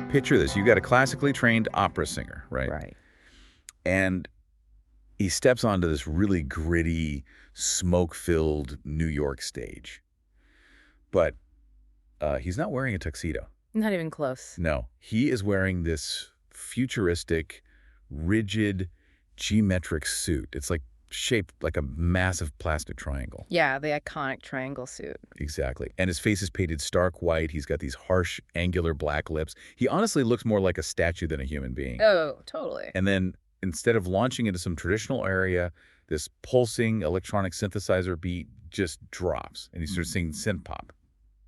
picture this. You got a classically trained opera singer, right? Right. And he steps onto this really gritty, smoke-filled New York stage. But he's not wearing a tuxedo. Not even close. No, he is wearing this futuristic, rigid, geometric suit. It's like shaped like a massive plastic triangle. Yeah, the iconic triangle suit. Exactly. And his face is painted stark white. He's got these harsh, angular black lips. He honestly looks more like a statue than a human being. Oh, totally. And then instead of launching into some traditional area, this pulsing electronic synthesizer beat just drops. And he starts singing synth-pop.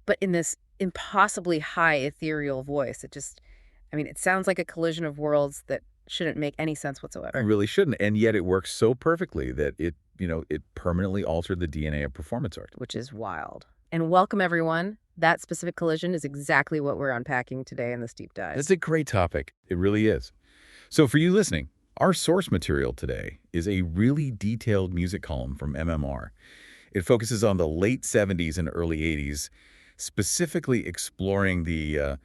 But in this impossibly high ethereal voice, it sounds like a collision of worlds that shouldn't make any sense It whatsoever. really shouldn't. And yet it works so perfectly that it permanently altered the DNA of performance art. Which is wild. And welcome, everyone. That specific collision is exactly what we're unpacking today in this deep dive. That's a great topic. It really is. So for you listening, our source material today is a really detailed music column from MMR. It focuses on the late 70s and early 80s, specifically exploring the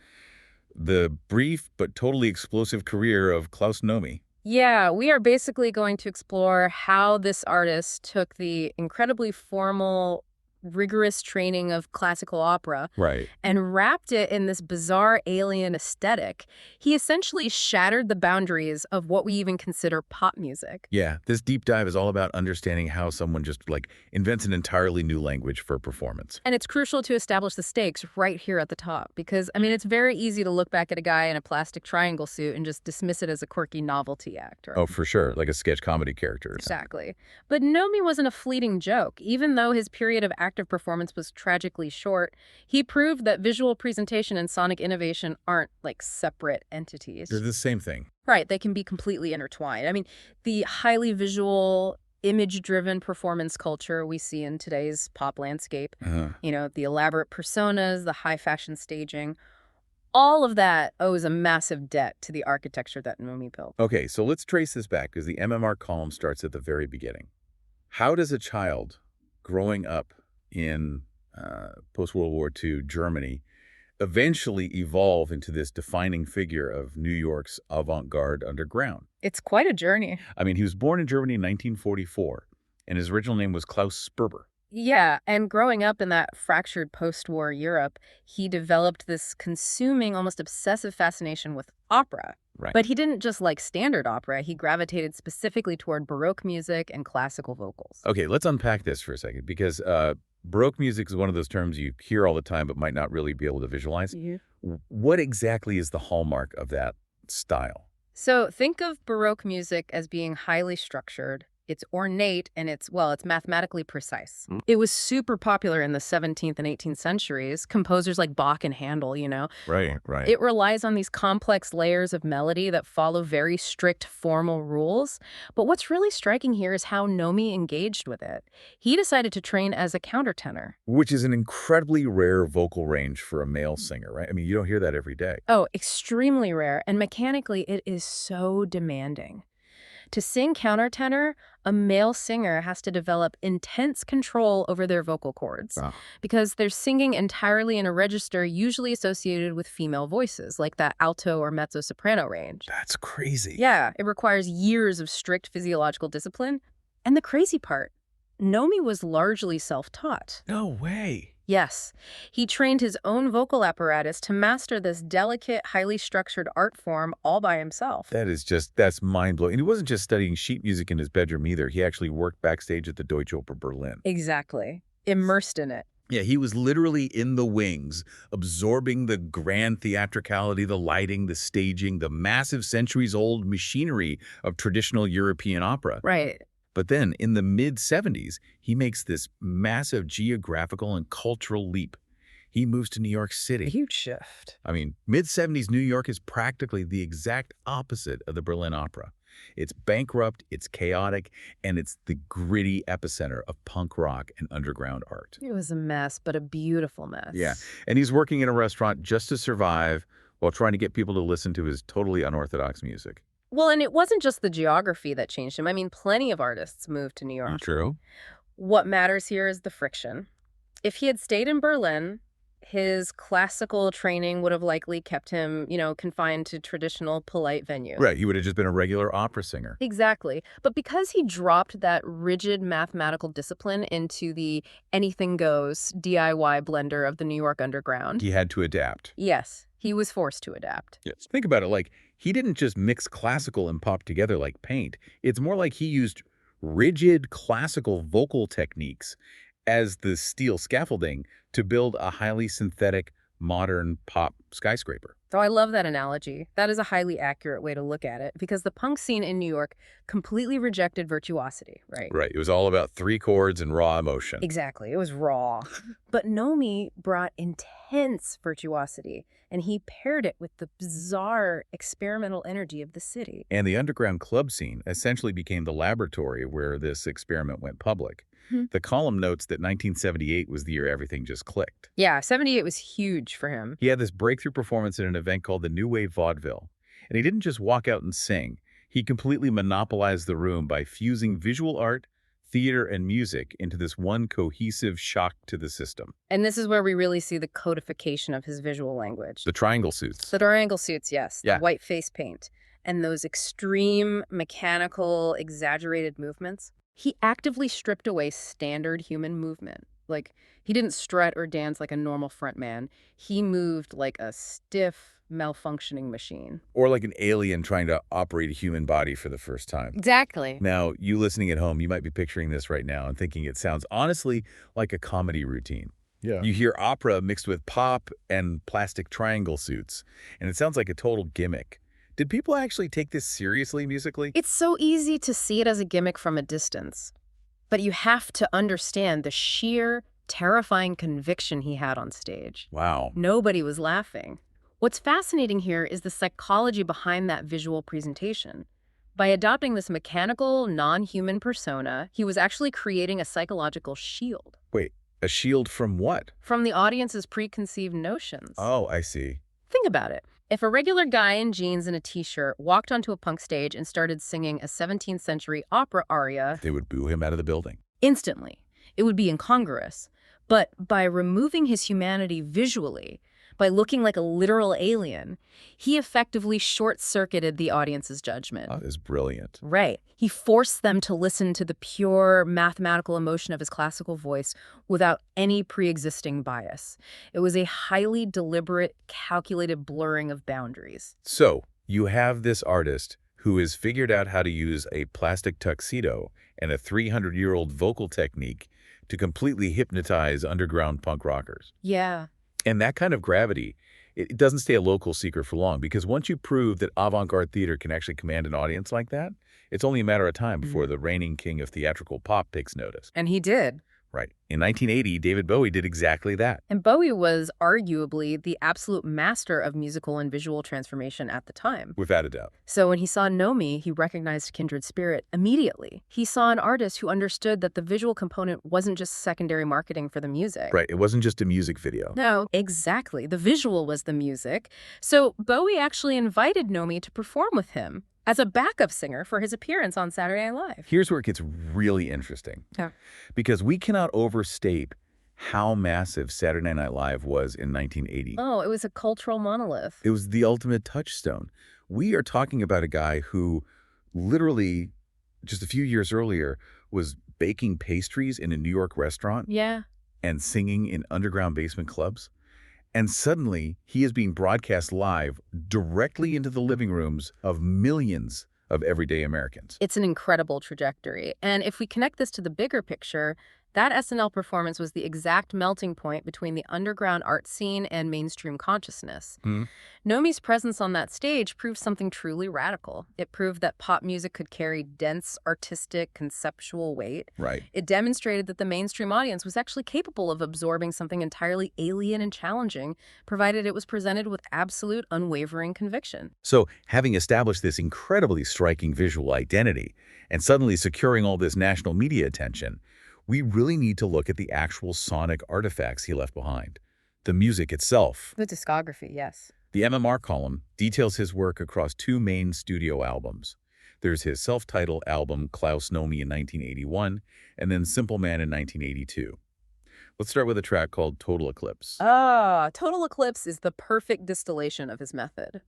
brief but totally explosive career of Klaus Nomi. Yeah, we are basically going to explore how this artist took the incredibly formal, rigorous training of classical opera Right. and wrapped it in this bizarre alien aesthetic. He essentially shattered the boundaries of what we even consider pop music. Yeah, this deep dive is all about understanding how someone just invents an entirely new language for performance. And it's crucial to establish the stakes right here at the top because, it's very easy to look back at a guy in a plastic triangle suit and just dismiss it as a quirky novelty act. Oh, for sure, like a sketch comedy character or something. Exactly. But Nomi wasn't a fleeting joke. Even though his period of active performance was tragically short, he proved that visual presentation and sonic innovation aren't like separate entities. They're the same thing. Right, they can be completely intertwined. The highly visual, image-driven performance culture we see in today's pop landscape, the elaborate personas, the high-fashion staging, all of that owes a massive debt to the architecture that Nomi built. Okay, so let's trace this back because the MMR column starts at the very beginning. How does a child growing up in post-World War II Germany eventually evolve into this defining figure of New York's avant-garde underground? It's quite a journey. He was born in Germany in 1944, and his original name was Klaus Sperber. Yeah, and growing up in that fractured post-war Europe, he developed this consuming, almost obsessive fascination with opera. Right. But he didn't just like standard opera. He gravitated specifically toward Baroque music and classical vocals. Okay, let's unpack this for a second because Baroque music is one of those terms you hear all the time but might not really be able to visualize. What exactly is the hallmark of that style? So think of Baroque music as being highly structured. It's ornate and it's mathematically precise. It was super popular in the 17th and 18th centuries. Composers like Bach and Handel, Right. It relies on these complex layers of melody that follow very strict formal rules. But what's really striking here is how Nomi engaged with it. He decided to train as a countertenor. Which is an incredibly rare vocal range for a male singer, right? You don't hear that every day. Oh, extremely rare. And mechanically, it is so demanding. To sing countertenor, a male singer has to develop intense control over their vocal cords because they're singing entirely in a register usually associated with female voices, like that alto or mezzo-soprano range. That's crazy. Yeah, it requires years of strict physiological discipline. And the crazy part, Nomi was largely self-taught. No way. Yes, he trained his own vocal apparatus to master this delicate, highly structured art form all by himself. That's mind-blowing. And he wasn't just studying sheet music in his bedroom either. He actually worked backstage at the Deutsche Oper Berlin. Exactly. Immersed in it. Yeah, he was literally in the wings, absorbing the grand theatricality, the lighting, the staging, the massive centuries-old machinery of traditional European opera. Right. But then, in the mid-70s, he makes this massive geographical and cultural leap. He moves to New York City. A huge shift. Mid-70s New York is practically the exact opposite of the Berlin Opera. It's bankrupt, it's chaotic, and it's the gritty epicenter of punk rock and underground art. It was a mess, but a beautiful mess. Yeah, and he's working in a restaurant just to survive while trying to get people to listen to his totally unorthodox music. Well, and it wasn't just the geography that changed him. Plenty of artists moved to New York. True. What matters here is the friction. If he had stayed in Berlin, His classical training would have likely kept him, confined to traditional, polite venues. Right, he would have just been a regular opera singer. Exactly. But because he dropped that rigid mathematical discipline into the anything goes DIY blender of the New York underground, He had to adapt. yes, he was forced to adapt. Yes. Think about it, like, he didn't just mix classical and pop together like paint. It's more like he used rigid classical vocal techniques as the steel scaffolding to build a highly synthetic, modern pop skyscraper. So I love that analogy. That is a highly accurate way to look at it because the punk scene in New York completely rejected virtuosity, right? Right. It was all about three chords and raw emotion. Exactly. It was raw. But Nomi brought intense virtuosity, and he paired it with the bizarre experimental energy of the city. And the underground club scene essentially became the laboratory where this experiment went public. The column notes that 1978 was the year everything just clicked. Yeah, 78 was huge for him. He had this breakthrough performance at an event called the New Wave Vaudeville. And he didn't just walk out and sing. He completely monopolized the room by fusing visual art, theater, and music into this one cohesive shock to the system. And this is where we really see the codification of his visual language. The triangle suits. The triangle suits, yes. Yeah. The white face paint. And those extreme, mechanical, exaggerated movements. He actively stripped away standard human movement. Like, he didn't strut or dance like a normal frontman. He moved like a stiff, malfunctioning machine. Or like an alien trying to operate a human body for the first time. Exactly. Now, you listening at home, you might be picturing this right now and thinking it sounds honestly like a comedy routine. Yeah. You hear opera mixed with pop and plastic triangle suits, and it sounds like a total gimmick. Did people actually take this seriously musically? It's so easy to see it as a gimmick from a distance. But you have to understand the sheer, terrifying conviction he had on stage. Wow. Nobody was laughing. What's fascinating here is the psychology behind that visual presentation. By adopting this mechanical, non-human persona, he was actually creating a psychological shield. Wait, a shield from what? From the audience's preconceived notions. Oh, I see. Think about it. If a regular guy in jeans and a t-shirt walked onto a punk stage and started singing a 17th century opera aria, They would boo him out of the building. instantly, it would be incongruous. But by removing his humanity visually, by looking like a literal alien, he effectively short-circuited the audience's judgment. That is brilliant. Right. He forced them to listen to the pure mathematical emotion of his classical voice without any pre-existing bias. It was a highly deliberate, calculated blurring of boundaries. So, you have this artist who has figured out how to use a plastic tuxedo and a 300-year-old vocal technique to completely hypnotize underground punk rockers. Yeah. And that kind of gravity, it doesn't stay a local secret for long, because once you prove that avant-garde theater can actually command an audience like that, it's only a matter of time before the reigning king of theatrical pop takes notice. And he did. Right. In 1980, David Bowie did exactly that. And Bowie was arguably the absolute master of musical and visual transformation at the time. Without a doubt. So when he saw Nomi, he recognized kindred spirit immediately. He saw an artist who understood that the visual component wasn't just secondary marketing for the music. Right. It wasn't just a music video. No, exactly. The visual was the music. So Bowie actually invited Nomi to perform with him as a backup singer for his appearance on Saturday Night Live. Here's where it gets really interesting. Yeah. Because we cannot overstate how massive Saturday Night Live was in 1980. Oh, it was a cultural monolith. It was the ultimate touchstone. We are talking about a guy who literally just a few years earlier was baking pastries in a New York restaurant Yeah. and singing in underground basement clubs. And suddenly, he is being broadcast live directly into the living rooms of millions of everyday Americans. It's an incredible trajectory. And if we connect this to the bigger picture, that SNL performance was the exact melting point between the underground art scene and mainstream consciousness. Nomi's presence on that stage proved something truly radical. It proved that pop music could carry dense, artistic, conceptual weight. Right. It demonstrated that the mainstream audience was actually capable of absorbing something entirely alien and challenging, provided it was presented with absolute, unwavering conviction. So, having established this incredibly striking visual identity and suddenly securing all this national media attention, we really need to look at the actual sonic artifacts he left behind. The music itself. The discography, yes. The MMR column details his work across two main studio albums. There's his self-titled album Klaus Nomi in 1981, and then Simple Man in 1982. Let's start with a track called Total Eclipse. Total Eclipse is the perfect distillation of his method.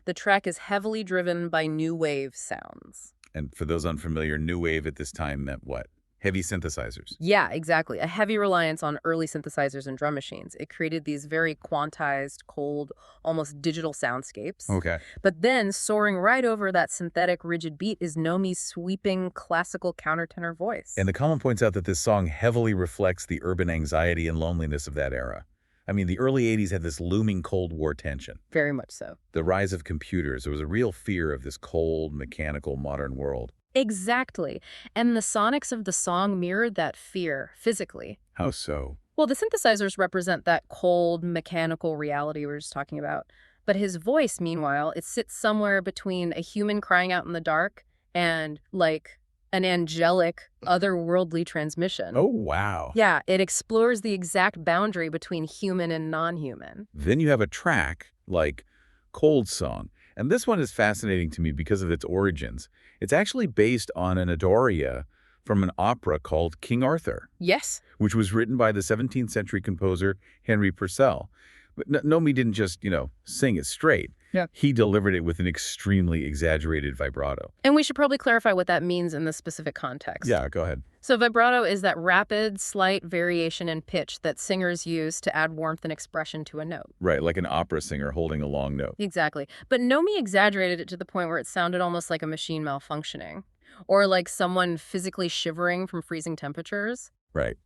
The track is heavily driven by new wave sounds. And for those unfamiliar, new wave at this time meant what? Heavy synthesizers. Yeah, exactly. A heavy reliance on early synthesizers and drum machines. It created these very quantized, cold, almost digital soundscapes. Okay. But then, soaring right over that synthetic, rigid beat is Nomi's sweeping, classical countertenor voice. And the column points out that this song heavily reflects the urban anxiety and loneliness of that era. I mean, the early 80s had this looming Cold War tension. Very much so. The rise of computers. There was a real fear of this cold, mechanical, modern world. Exactly. And the sonics of the song mirrored that fear physically. How so? Well, the synthesizers represent that cold, mechanical reality we were just talking about. But his voice, meanwhile, it sits somewhere between a human crying out in the dark and, like, an angelic, otherworldly transmission. Oh, wow. Yeah, it explores the exact boundary between human and non-human. Then you have a track like Cold Song. And this one is fascinating to me because of its origins. It's actually based on an adoria from an opera called King Arthur, Yes. which was written by the 17th century composer Henry Purcell. But Nomi didn't just, sing it straight. Yeah. He delivered it with an extremely exaggerated vibrato. And we should probably clarify what that means in the specific context. Yeah, go ahead. So vibrato is that rapid, slight variation in pitch that singers use to add warmth and expression to a note. Right, like an opera singer holding a long note. Exactly. But Nomi exaggerated it to the point where it sounded almost like a machine malfunctioning, or like someone physically shivering from freezing temperatures. Right.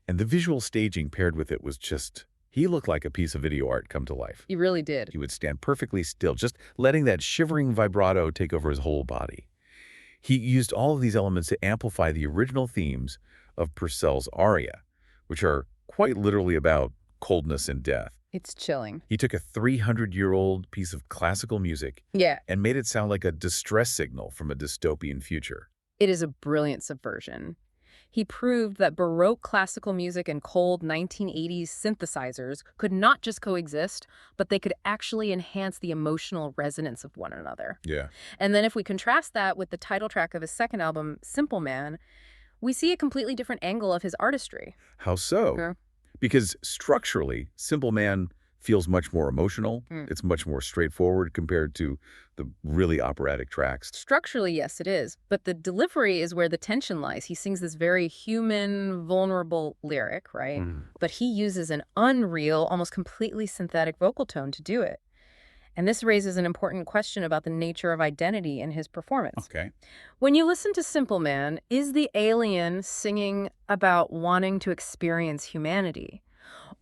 And the visual staging paired with it was just... He looked like a piece of video art come to life. He really did. He would stand perfectly still, just letting that shivering vibrato take over his whole body. He used all of these elements to amplify the original themes of Purcell's aria, which are quite literally about coldness and death. It's chilling. He took a 300-year-old piece of classical music Yeah. and made it sound like a distress signal from a dystopian future. It is a brilliant subversion. He proved that Baroque classical music and cold 1980s synthesizers could not just coexist, but they could actually enhance the emotional resonance of one another. Yeah. And then if we contrast that with the title track of his second album, Simple Man, we see a completely different angle of his artistry. How so? Yeah. Because structurally, Simple Man feels much more emotional. It's much more straightforward compared to the really operatic tracks. Structurally, yes, it is. But the delivery is where the tension lies. He sings this very human, vulnerable lyric, right? But he uses an unreal, almost completely synthetic vocal tone to do it. And this raises an important question about the nature of identity in his performance. Okay. When you listen to Simple Man, is the alien singing about wanting to experience humanity?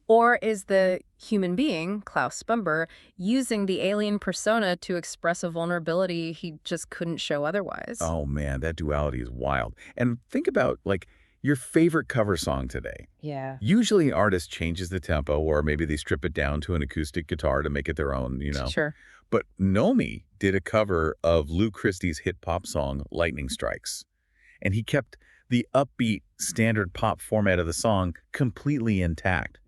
Or is the human being, Klaus Spumber, using the alien persona to express a vulnerability he just couldn't show otherwise? Oh, man, that duality is wild. And think about, your favorite cover song today. Yeah. Usually an artist changes the tempo, or maybe they strip it down to an acoustic guitar to make it their own, Sure. But Nomi did a cover of Lou Christie's hit pop song, Lightning Strikes. And he kept the upbeat standard pop format of the song completely intact.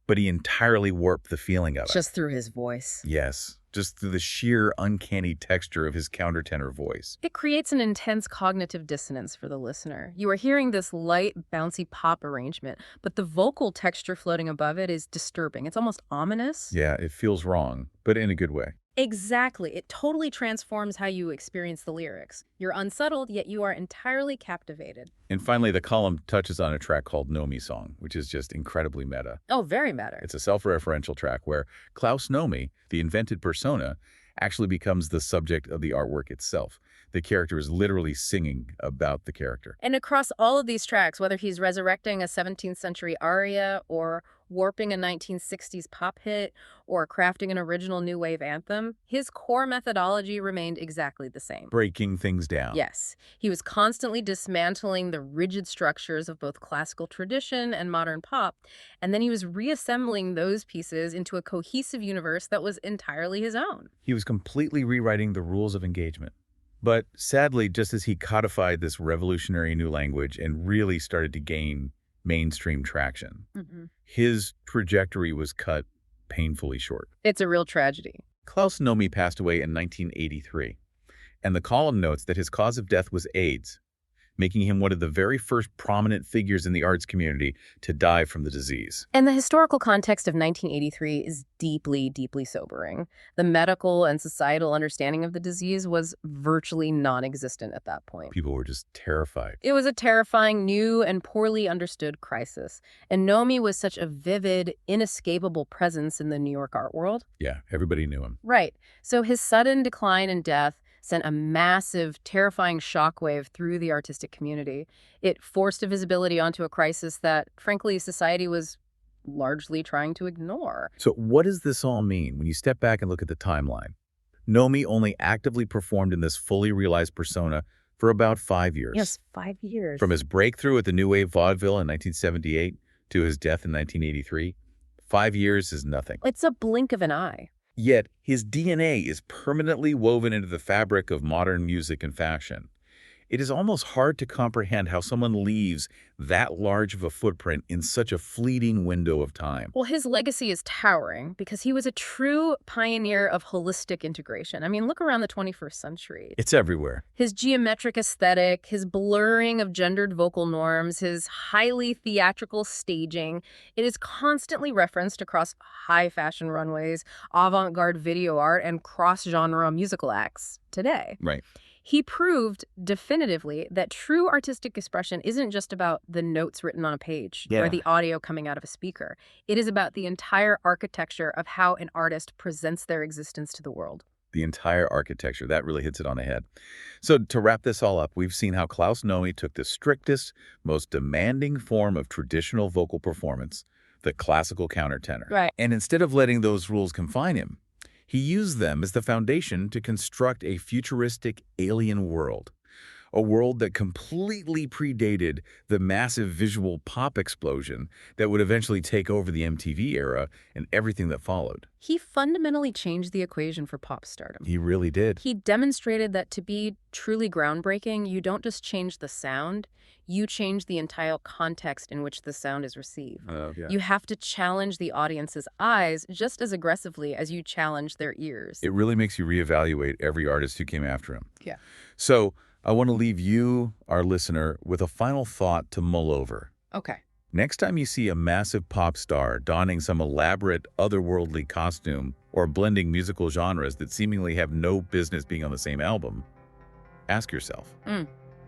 But he entirely warped the feeling of it. Just through his voice. Yes, just through the sheer uncanny texture of his countertenor voice. It creates an intense cognitive dissonance for the listener. You are hearing this light, bouncy pop arrangement, but the vocal texture floating above it is disturbing. It's almost ominous. Yeah, it feels wrong, but in a good way. Exactly. It totally transforms how you experience the lyrics. You're unsettled, yet you are entirely captivated. And finally, the column touches on a track called Nomi Song, which is just incredibly meta. Oh, very meta. It's a self-referential track where Klaus Nomi, the invented persona, actually becomes the subject of the artwork itself. The character is literally singing about the character. And across all of these tracks, whether he's resurrecting a 17th century aria or warping a 1960s pop hit or crafting an original new wave anthem, his core methodology remained exactly the same. Breaking things down. Yes. He was constantly dismantling the rigid structures of both classical tradition and modern pop, and then he was reassembling those pieces into a cohesive universe that was entirely his own. He was completely rewriting the rules of engagement. But sadly, just as he codified this revolutionary new language and really started to gain mainstream traction, his trajectory was cut painfully short. It's a real tragedy. Klaus Nomi passed away in 1983, and the column notes that his cause of death was AIDS. making him one of the very first prominent figures in the arts community to die from the disease. And the historical context of 1983 is deeply, deeply sobering. The medical and societal understanding of the disease was virtually non-existent at that point. People were just terrified. It was a terrifying, new, and poorly understood crisis. And Nomi was such a vivid, inescapable presence in the New York art world. Yeah, everybody knew him. Right. So his sudden decline and death sent a massive, terrifying shockwave through the artistic community. It forced a visibility onto a crisis that, frankly, society was largely trying to ignore. So what does this all mean when you step back and look at the timeline? Nomi only actively performed in this fully realized persona for about 5 years. Yes, 5 years. From his breakthrough at the New Wave Vaudeville in 1978 to his death in 1983, 5 years is nothing. It's a blink of an eye. Yet, his DNA is permanently woven into the fabric of modern music and fashion. It is almost hard to comprehend how someone leaves that large of a footprint in such a fleeting window of time. Well, his legacy is towering because he was a true pioneer of holistic integration. I mean, look around the 21st century. It's everywhere. His geometric aesthetic, his blurring of gendered vocal norms, his highly theatrical staging, it is constantly referenced across high fashion runways, avant-garde video art, and cross-genre musical acts today. Right. He proved definitively that true artistic expression isn't just about the notes written on a page or the audio coming out of a speaker. It is about the entire architecture of how an artist presents their existence to the world. The entire architecture, that really hits it on the head. So to wrap this all up, we've seen how Klaus Nomi took the strictest, most demanding form of traditional vocal performance, the classical countertenor. Right. And instead of letting those rules confine him, he used them as the foundation to construct a futuristic alien world, a world that completely predated the massive visual pop explosion that would eventually take over the MTV era and everything that followed. He fundamentally changed the equation for pop stardom. He really did. He demonstrated that to be truly groundbreaking, you don't just change the sound, you change the entire context in which the sound is received. You have to challenge the audience's eyes just as aggressively as you challenge their ears. It really makes you reevaluate every artist who came after him. Yeah. So I want to leave you, our listener, with a final thought to mull over. Okay. Next time you see a massive pop star donning some elaborate, otherworldly costume or blending musical genres that seemingly have no business being on the same album, ask yourself,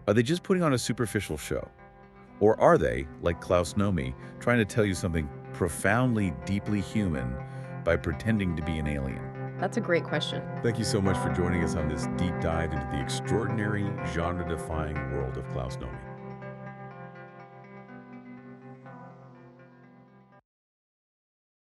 are they just putting on a superficial show? Or are they, like Klaus Nomi, trying to tell you something profoundly, deeply human by pretending to be an alien? That's a great question. Thank you so much for joining us on this deep dive into the extraordinary, genre-defying world of Klaus Nomi.